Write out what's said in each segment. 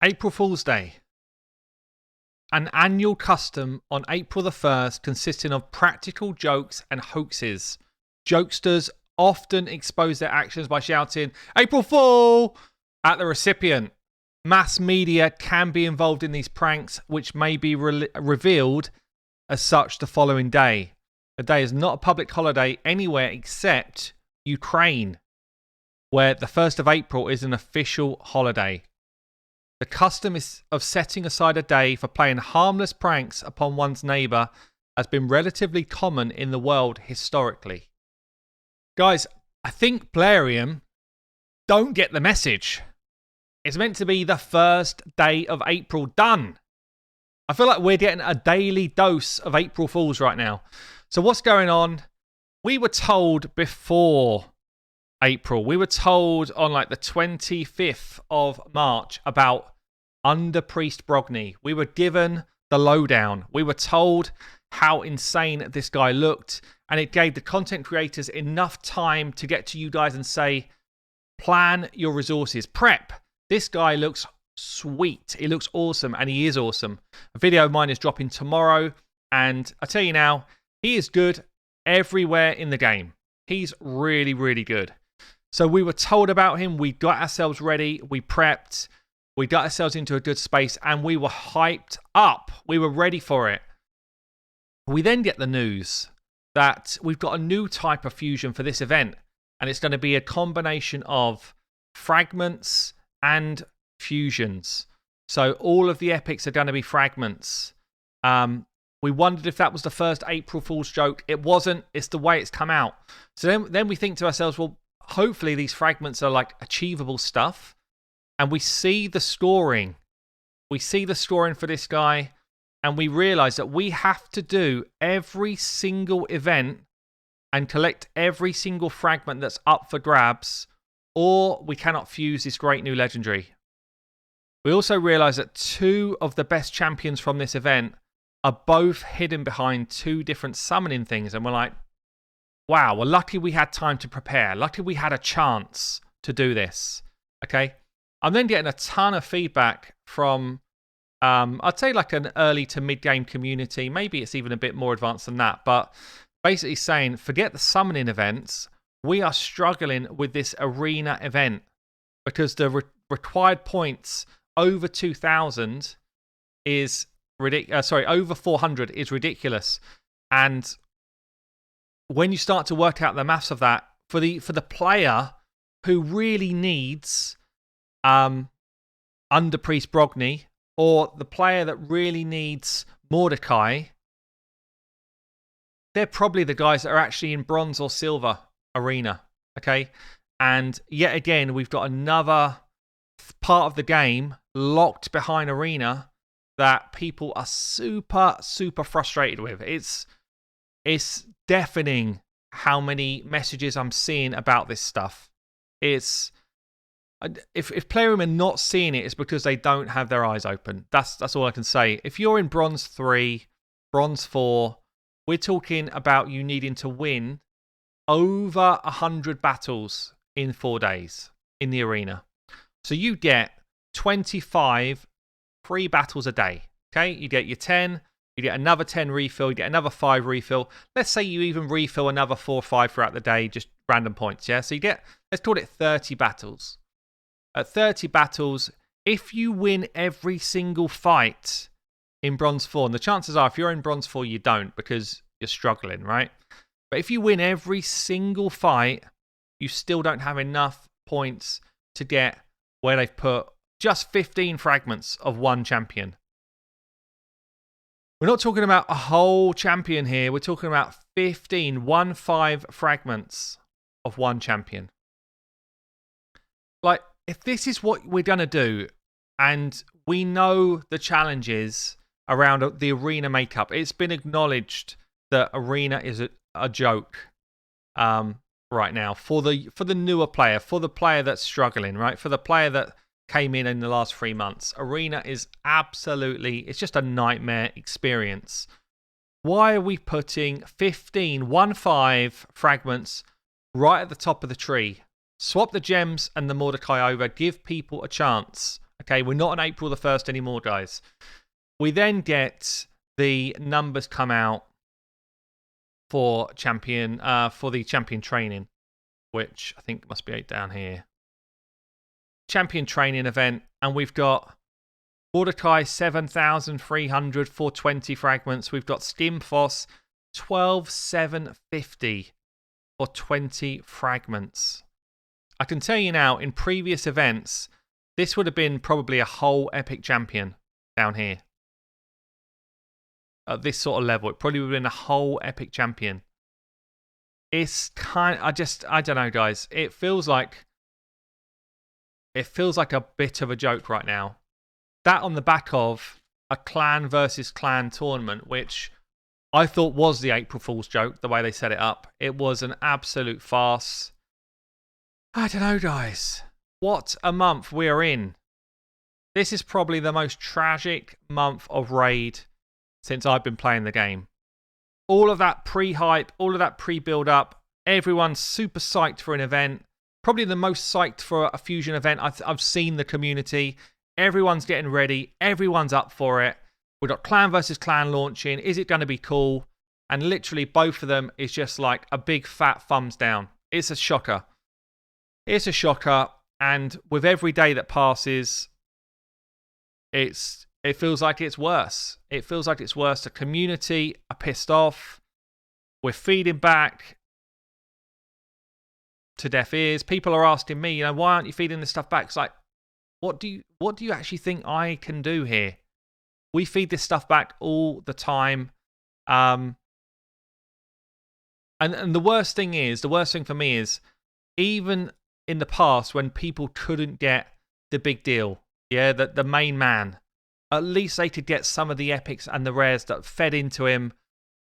April Fool's Day. An annual custom on April the 1st consisting of practical jokes and hoaxes. Jokesters often expose their actions by shouting, "April Fool!" at the recipient. Mass media can be involved in these pranks, which may be revealed as such the following day. The day is not a public holiday anywhere except Ukraine, where the 1st of April is an official holiday. The custom of setting aside a day for playing harmless pranks upon one's neighbour has been relatively common in the world historically. Guys, I think Plarium don't get the message. It's meant to be the first day of April. Done. I feel like we're getting a daily dose of April Fools right now. So what's going on? We were told before April. We were told on like the 25th of March about Under Priest Brogni. We were given the lowdown. We were told how insane this guy looked, and it gave the content creators enough time to get to you guys and say, plan your resources, prep. This guy looks sweet. He looks awesome, and he is awesome. A video of mine is dropping tomorrow, and I tell you now, he is good everywhere in the game. He's really, really good. So we were told about him. We got ourselves ready. We prepped. We got ourselves into a good space, and we were hyped up. We were ready for it. We then get the news that we've got a new type of fusion for this event, and it's going to be a combination of fragments and fusions. So all of the epics are going to be fragments. We wondered if that was the first April Fool's joke. It wasn't. It's the way it's come out. So then we think to ourselves, well, hopefully these fragments are like achievable stuff. And we see the scoring. We see the scoring for this guy. And we realize that we have to do every single event and collect every single fragment that's up for grabs, or we cannot fuse this great new legendary. We also realize that two of the best champions from this event are both hidden behind two different summoning things. And we're like, wow, well, lucky we had time to prepare. Lucky we had a chance to do this. Okay. I'm then getting a ton of feedback from, I'd say like an early to mid-game community. Maybe it's even a bit more advanced than that. But basically saying, forget the summoning events. We are struggling with this arena event because the required points over 2,000 is ridiculous. Over 400 is ridiculous. And when you start to work out the maths of that, for the player who really needs Under Priest Brogni, or the player that really needs Mordecai, they're probably the guys that are actually in bronze or silver arena. Okay? And yet again, we've got another part of the game locked behind arena that people are super, super frustrated with. It's deafening how many messages I'm seeing about this stuff. If Plarium are not seeing it, it's because they don't have their eyes open. That's all I can say. If you're in Bronze 3, Bronze 4, we're talking about you needing to win over 100 battles in 4 days in the arena. So you get 25 free battles a day. Okay, you get your 10, you get another 10 refill, you get another 5 refill. Let's say you even refill another 4 or 5 throughout the day, just random points. Yeah, so you get, let's call it 30 battles. At 30 battles, if you win every single fight in Bronze 4, and the chances are if you're in Bronze 4, you don't because you're struggling, right? But if you win every single fight, you still don't have enough points to get where they've put just 15 fragments of one champion. We're not talking about a whole champion here. We're talking about 15 fragments of one champion. Like, if this is what we're going to do, and we know the challenges around the arena makeup, it's been acknowledged that arena is a joke right now for the newer player, for the player that's struggling, right? For the player that came in the last 3 months. Arena is absolutely, it's just a nightmare experience. Why are we putting 15 fragments right at the top of the tree? Swap the gems and the Mordecai over. Give people a chance. Okay, we're not on April the 1st anymore, guys. We then get the numbers come out for the champion training, which I think must be down here. Champion training event, and we've got Mordecai 7,300 for 20 fragments. We've got Skimfoss 12,750 for 20 fragments. I can tell you now, in previous events, this would have been probably a whole epic champion down here. At this sort of level, it probably would have been a whole epic champion. It's I don't know, guys. It feels like a bit of a joke right now. That on the back of a clan versus clan tournament, which I thought was the April Fool's joke, the way they set it up. It was an absolute farce. I don't know, guys. What a month we are in. This is probably the most tragic month of Raid since I've been playing the game. All of that pre-hype, all of that pre-build-up, everyone's super psyched for an event. Probably the most psyched for a Fusion event I've seen the community. Everyone's getting ready. Everyone's up for it. We've got clan versus clan launching. Is it going to be cool? And literally both of them is just like a big fat thumbs down. It's a shocker. It's a shocker. And with every day that passes, it feels like it's worse. It feels like it's worse. The community are pissed off. We're feeding back to deaf ears. People are asking me, why aren't you feeding this stuff back? It's like, what do you actually think I can do here? We feed this stuff back all the time. And the worst thing for me is, even in the past when people couldn't get the big deal, the main man, at least they could get some of the epics and the rares that fed into him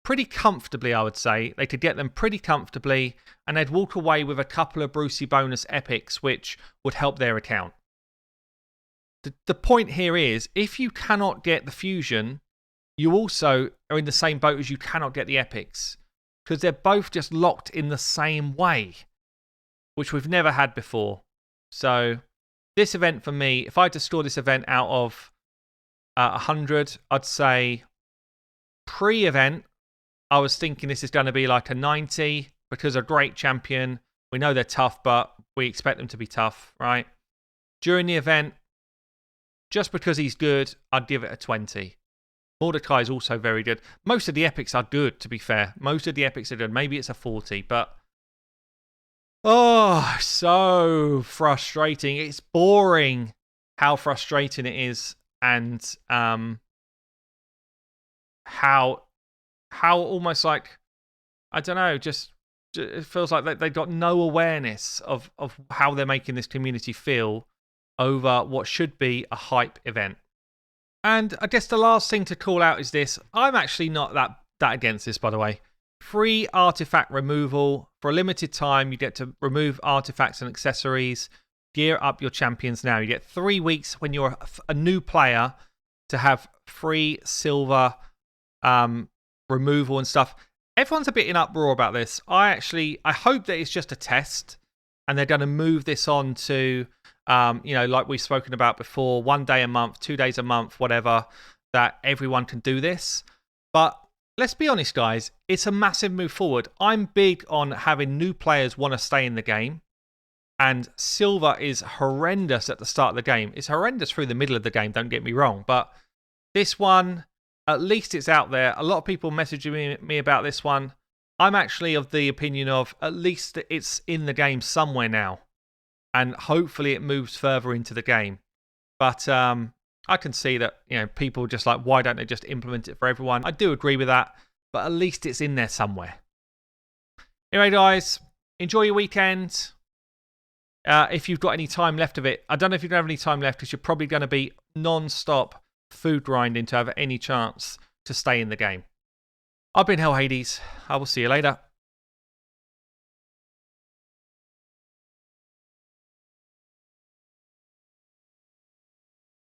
pretty comfortably, I would say. They could get them pretty comfortably, and they'd walk away with a couple of Brucey bonus epics, which would help their account. The point here is, if you cannot get the Fusion, you also are in the same boat as you cannot get the epics, because they're both just locked in the same way, which we've never had before. So this event for me, if I had to score this event out of 100, I'd say pre-event, I was thinking this is going to be like a 90, because a great champion. We know they're tough, but we expect them to be tough, right? During the event, just because he's good, I'd give it a 20. Mordecai is also very good. Most of the epics are good, to be fair. Most of the epics are good. Maybe it's a 40, but oh, so frustrating. It's boring how frustrating it is, and how almost like, I don't know, just it feels like they've got no awareness of how they're making this community feel over what should be a hype event. And I guess the last thing to call out is this. I'm actually not that against this, by the way. Free artifact removal. For a limited time, you get to remove artifacts and accessories. Gear up your champions now. You get 3 weeks when you're a new player to have free silver removal and stuff. Everyone's a bit in uproar about this. I hope that it's just a test, and they're going to move this on to like we've spoken about before, 1 day a month, 2 days a month, whatever, that everyone can do this. But let's be honest, guys, it's a massive move forward. I'm big on having new players want to stay in the game, and silver is horrendous at the start of the game. It's horrendous through the middle of the game, don't get me wrong, but this one, at least it's out there. A lot of people messaging me about this one. I'm actually of the opinion of, at least it's in the game somewhere now, and hopefully it moves further into the game. But I can see that, people just like, why don't they just implement it for everyone? I do agree with that, but at least it's in there somewhere. Anyway, guys, enjoy your weekend. If you've got any time left of it. I don't know if you're going to have any time left, because you're probably going to be non-stop food grinding to have any chance to stay in the game. I've been Hell Hades. I will see you later.